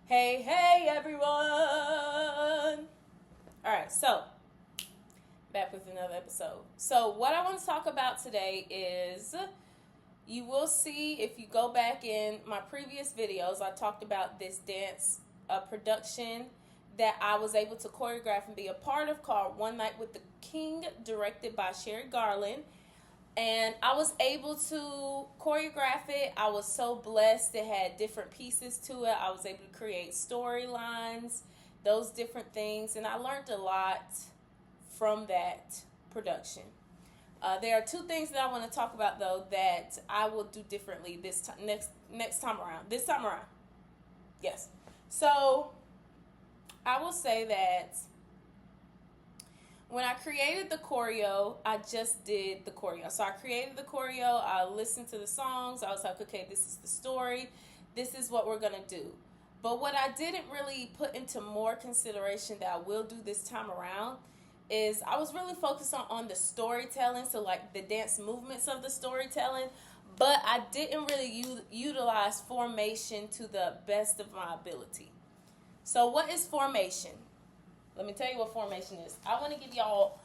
Hey, hey, everyone! Alright, so, back with another episode. So, what I want to talk about today is you will see if you go back in my previous videos, I talked about this dance production that I was able to choreograph and be a part of called One Night with the King, directed by Sherry Garland. And I was able to choreograph it. I was so blessed. It had different pieces to it. I was able to create storylines, those different things, and I learned a lot from that production. There are two things that I want to talk about though that I will do differently this time next time around. This time around, yes. So I will say that when I created the choreo, I just did the choreo. So I created the choreo, I listened to the songs, I was like, okay, this is the story, this is what we're gonna do. But what I didn't really put into more consideration that I will do this time around is I was really focused on the storytelling, so like the dance movements of the storytelling, but I didn't really utilize formation to the best of my ability. So what is formation? Let me tell you what formation is. I want to give y'all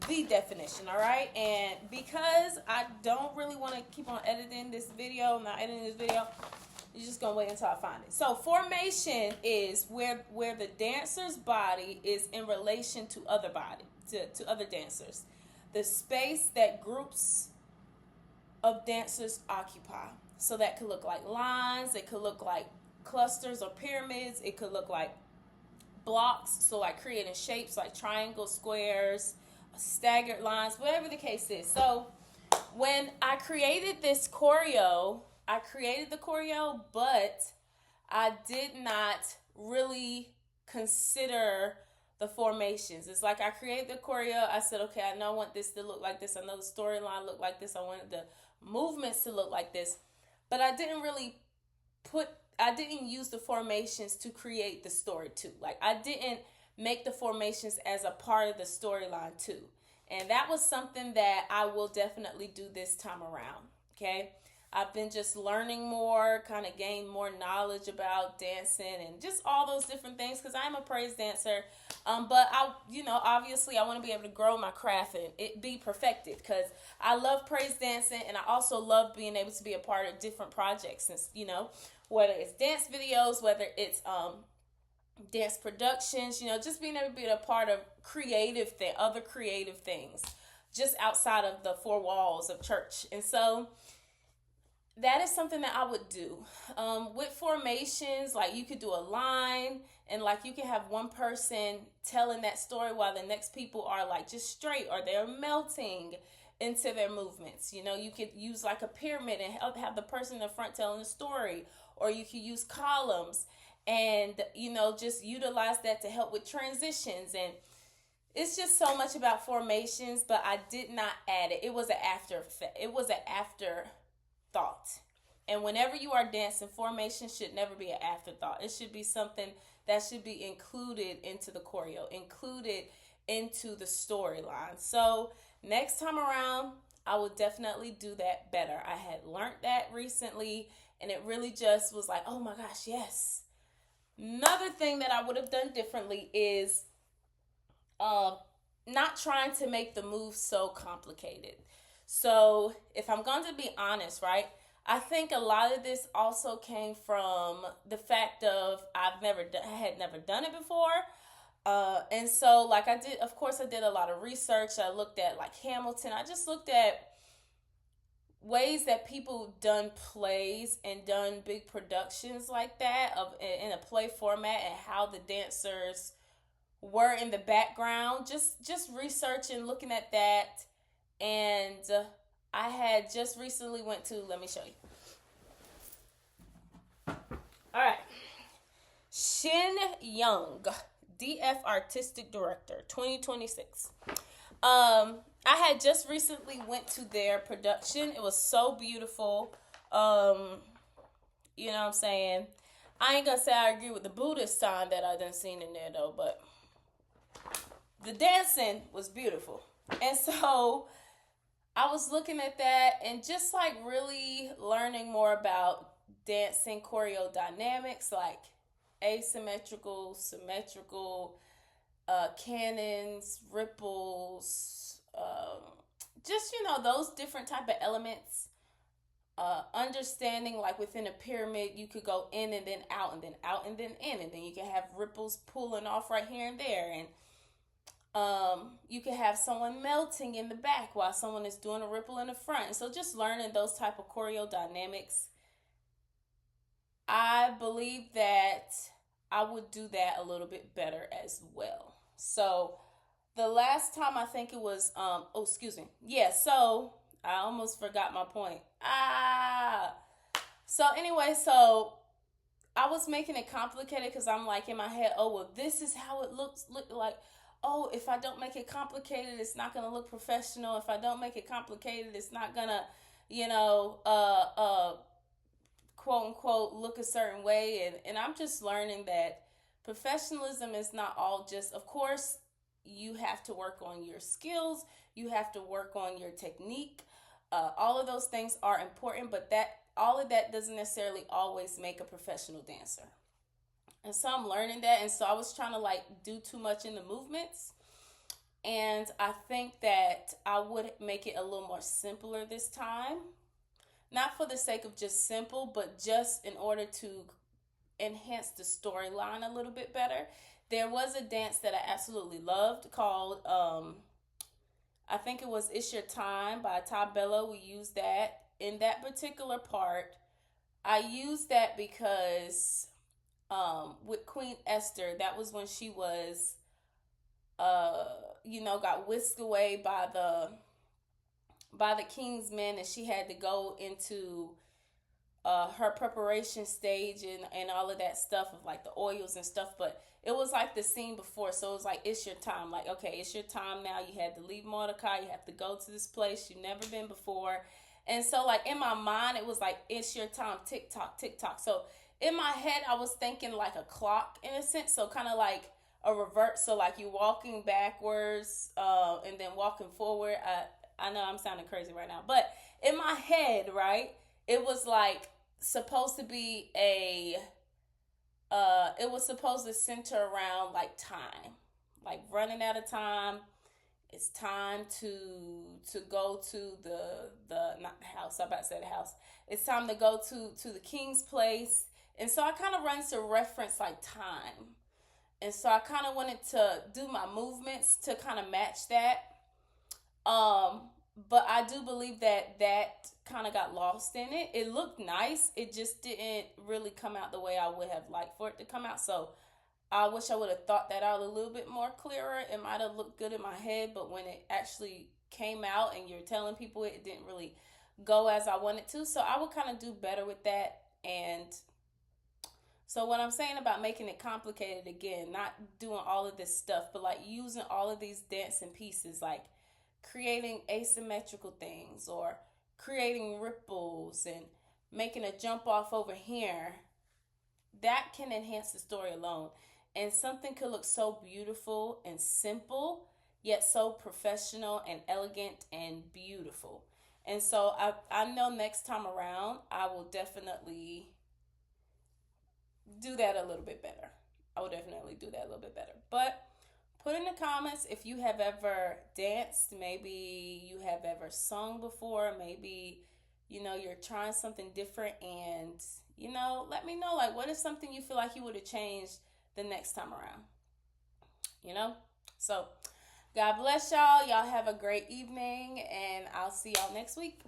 the definition, all right? And because I don't really want to keep on editing this video, I'm not editing this video, you're just going to wait until I find it. So formation is where the dancer's body is in relation to other to other dancers. The space that groups of dancers occupy. So that could look like lines, it could look like clusters or pyramids, it could look like blocks, so like creating shapes like triangles, squares, staggered lines, whatever the case is. So when I created this choreo, I created the choreo, but I did not really consider the formations. It's like I created the choreo, I said, okay, I know I want this to look like this, I know the storyline look like this, I wanted the movements to look like this, but I didn't use the formations to create the story too. Like I didn't make the formations as a part of the storyline too. And that was something that I will definitely do this time around. Okay. I've been just learning more, kind of gain more knowledge about dancing and just all those different things because I'm a praise dancer. But obviously I want to be able to grow my craft and it be perfected because I love praise dancing and I also love being able to be a part of different projects and, whether it's dance videos, whether it's dance productions, just being able to be a part of other creative things just outside of the four walls of church. And so that is something that I would do. With formations, like you could do a line and like you can have one person telling that story while the next people are like just straight or they're melting into their movements. You could use like a pyramid and have the person in the front telling the story, or you could use columns and just utilize that to help with transitions. And it's just so much about formations, but I did not add it. It was an afterthought. And whenever you are dancing, formation should never be an afterthought. It should be something that should be included into the choreo, included into the storyline. So next time around, I will definitely do that better. I had learned that recently, and it really just was like, oh my gosh, yes. Another thing that I would have done differently is not trying to make the move so complicated. So if I'm going to be honest, right, I think a lot of this also came from the fact of I had never done it before. And so like I did a lot of research. I looked at like Hamilton. I just looked at ways that people done plays and done big productions like that in a play format and how the dancers were in the background. Just researching, looking at that. And I had just recently went to, let me show you. All right. Shin Young, DF Artistic Director, 2026. I had just recently went to their production. It was so beautiful. You know what I'm saying? I ain't gonna say I agree with the Buddhist sign that I done seen in there though, but the dancing was beautiful. And so I was looking at that and just like really learning more about dancing choreo dynamics like asymmetrical, symmetrical, cannons, ripples, just those different type of elements. Understanding like within a pyramid, you could go in and then out and then out and then in, and then you can have ripples pulling off right here and there, and you can have someone melting in the back while someone is doing a ripple in the front. So just learning those type of choreo dynamics, I believe that I would do that a little bit better as well. So the last time, I think it was excuse me. Yeah, so I almost forgot my point. So anyway, so I was making it complicated because I'm like in my head, oh well, this is how it look like. Oh, if I don't make it complicated, it's not gonna look professional. If I don't make it complicated, it's not gonna, quote unquote, look a certain way. And I'm just learning that professionalism is not all just, of course, you have to work on your skills, you have to work on your technique. All of those things are important, but that all of that doesn't necessarily always make a professional dancer. And so I'm learning that. And so I was trying to like do too much in the movements. And I think that I would make it a little more simpler this time. Not for the sake of just simple, but just in order to enhance the storyline a little bit better. There was a dance that I absolutely loved called, I think it was It's Your Time by Ty Bello. We used that in that particular part. I used that because with Queen Esther, that was when she was, got whisked away by the king's men, and she had to go into her preparation stage and all of that stuff of like the oils and stuff. But it was like the scene before, so it was like, it's your time. Like, okay, it's your time now. You had to leave Mordecai. You have to go to this place you've never been before. And so like in my mind, it was like, it's your time, tick tock, tick tock. So in my head, I was thinking like a clock in a sense. So kind of like a revert. So like you walking backwards and then walking forward. I know I'm sounding crazy right now, but in my head, right, it was like supposed to be it was supposed to center around like time, like running out of time. It's time to go to the not the house. I'm about to say the house. It's time to go to the king's place. And so I kind of run to reference like time. And so I kind of wanted to do my movements to kind of match that. But I do believe that kind of got lost in it. It looked nice. It just didn't really come out the way I would have liked for it to come out. So I wish I would have thought that out a little bit more clearer. It might have looked good in my head, but when it actually came out and you're telling people it didn't really go as I wanted to. So I would kind of do better with that. And so what I'm saying about making it complicated again, not doing all of this stuff, but like using all of these dancing pieces, like creating asymmetrical things or creating ripples and making a jump off over here, that can enhance the story alone. And something could look so beautiful and simple, yet so professional and elegant and beautiful. And so I know next time around, I will definitely do that a little bit better. I will definitely do that a little bit better. But put in the comments if you have ever danced, maybe you have ever sung before, maybe, you're trying something different, and, let me know, like, what is something you feel like you would have changed the next time around, So, God bless y'all. Y'all have a great evening, and I'll see y'all next week.